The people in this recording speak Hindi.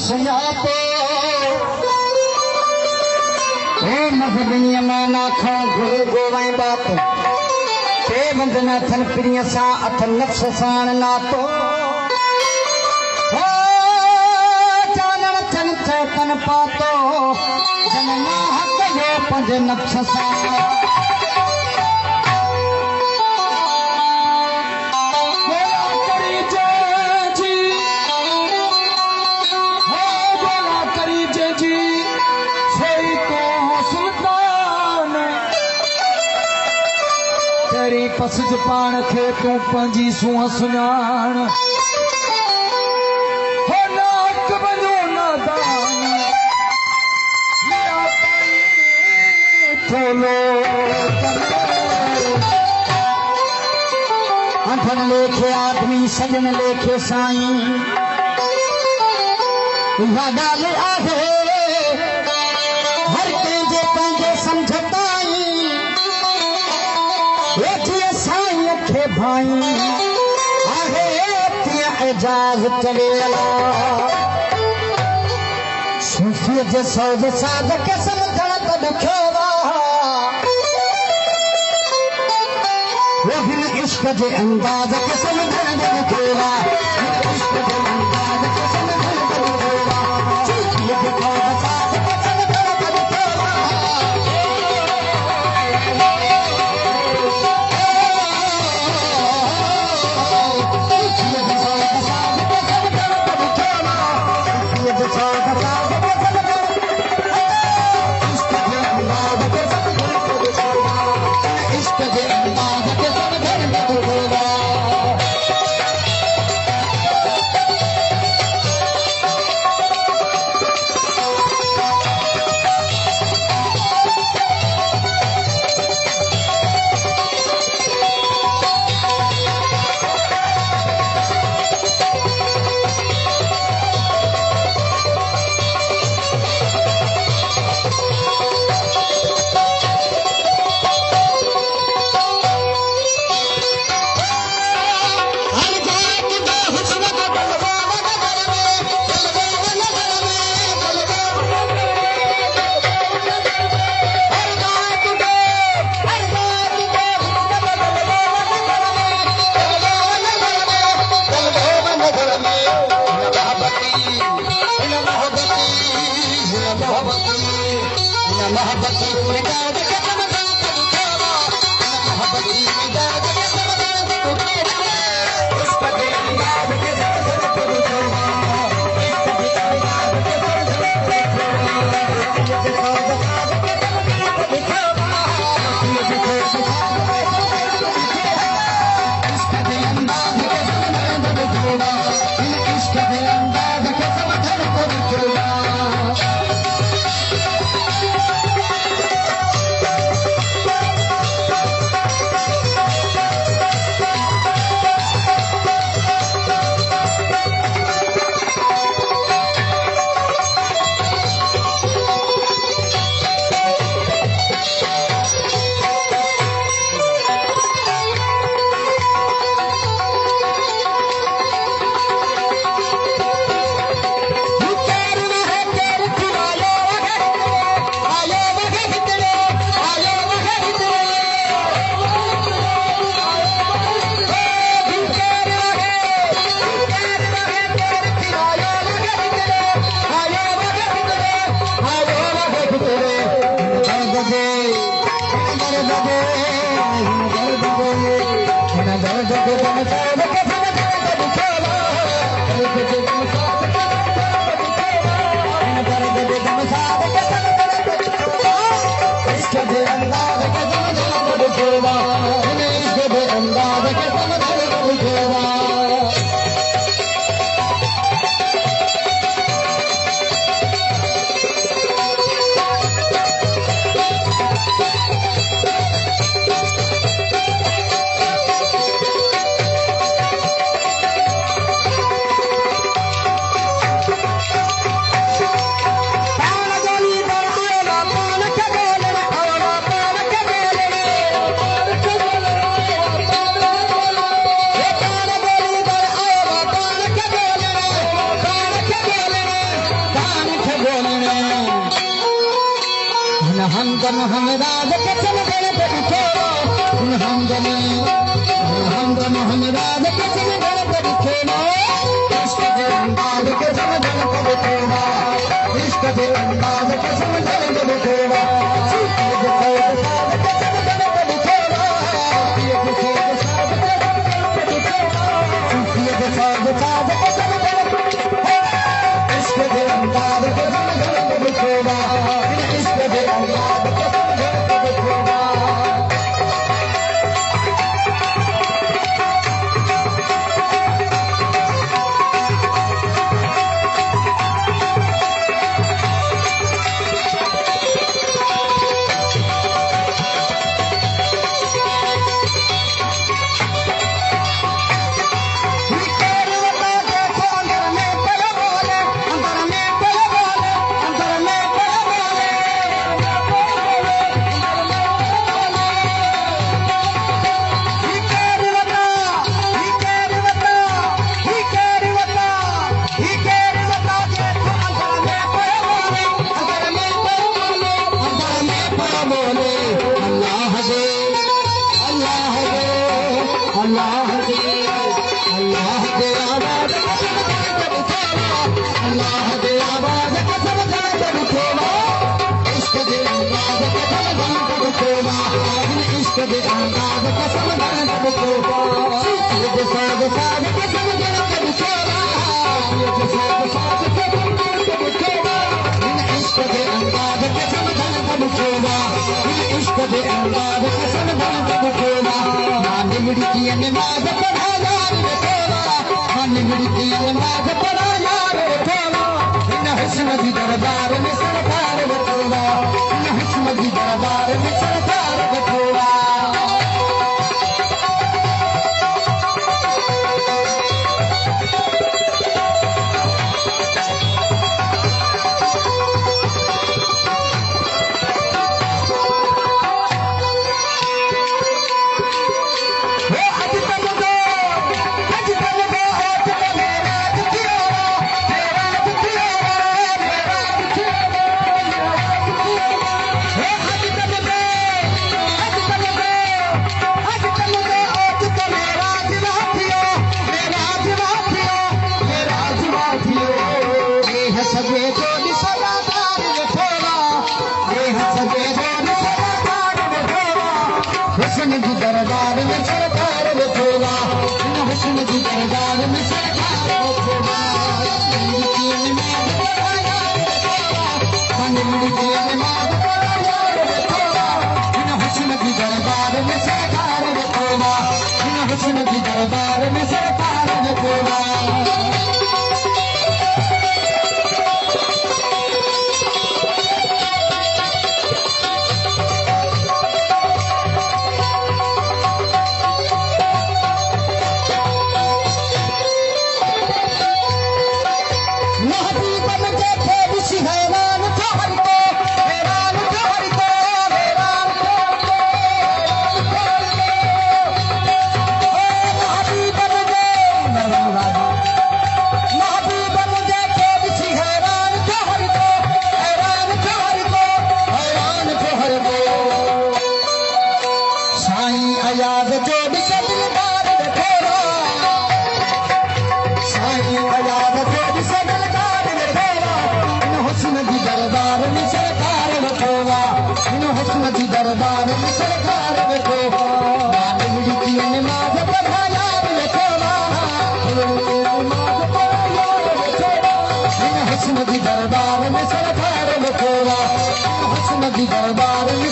सुञातो हे मज़हबीअ में नाखो गुरु गोवाई बात ते वंदना थन प्रिय सा अथ नफ्स साण नातो हो चानण थन थे तन पातो जन ना हक जो पंज नफ्स सा पसज पाण खे तूं पंहिंजी सूंहं सुञाण हो नाक वञो नादान थोलो अंधन लेखे आदमी सजन लेखे साईं इहा ॻाल्हि आहे हर कंहिंजे पंहिंजे सम्झ ताईं भाई आहे तीअं एजाज़ चवेला सूफ़ीअ जे सौज साध खे सम्झण त ॾुखियो वो हिन इश्क जे अंदाज़ खे सम्झण त ॾुखियो इश्क जे अंदाज़ खे सम्झण त ॾुखियो सूफ़ीअ जे सौज साध खे सम्झण त ॾुखियो हमदम हमराज कसम गणपति खेलो हमदम हमराज कसम गणपति खेलो इष्ट के अंदाज कसम गणपति खेलो इष्ट के अंदाज कसम गणपति खेलो दरबार में सरकार बटोरा दरबार में सरकार बटोरा दरबार में सरकार बटोरा हुस्न की दरबार में सरकार बटोरा हुस्न की दरबार में सरकार बटोरा हुस्न की दरबार में सरकार बटोरा दरबार में सरकार बटोरा नमाज पढ़ाया हुस्न की दरबार में सरकार बटोरा हुस्न की दरबार में